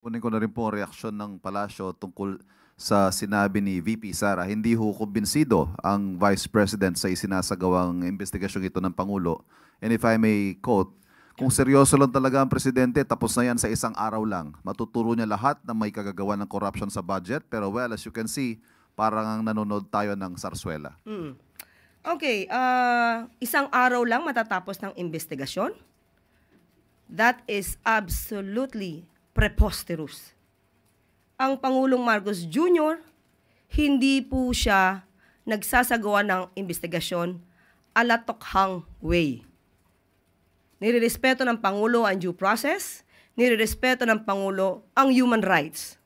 Kunin ko na rin po ang reaksyon ng palasyo tungkol sa sinabi ni VP Sara. Hindi ho kumbinsido ang Vice President sa isinasagawang investigasyong ito ng Pangulo. And if I may quote, kung seryoso lang talaga ang Presidente, tapos na yan sa isang araw lang. Matuturo niya lahat na may kagagawa ng corruption sa budget. Pero well, as you can see, parang nanonood tayo ng sarsuela. Okay, isang araw lang matatapos ng investigasyon? That is absolutely preposterous. Ang Pangulong Marcos Jr., hindi po siya nagsasagawa ng investigasyon alatokhang way. Nirerespeto ng Pangulo ang due process, nirerespeto ng Pangulo ang human rights.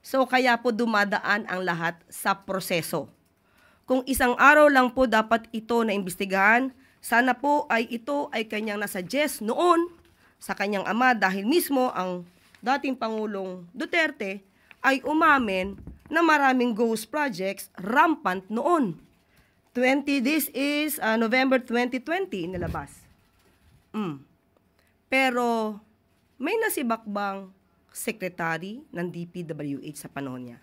So kaya po dumadaan ang lahat sa proseso. Kung isang araw lang po dapat ito na imbestigahan, sana po ay ito ay kanyang nasuggest noon sa kanyang ama dahil mismo ang dating Pangulong Duterte ay umamin na maraming ghost projects rampant noon. This is November 2020 inilabas. Pero may nasibakbang secretary ng DPWH sa panahon niya.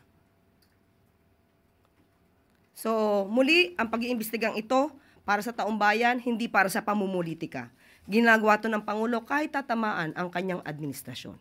So, muli, ang pag-iimbestigang ito para sa taong bayan, hindi para sa pamumulitika. Ginagawa ito ng Pangulo kahit tatamaan ang kanyang administrasyon.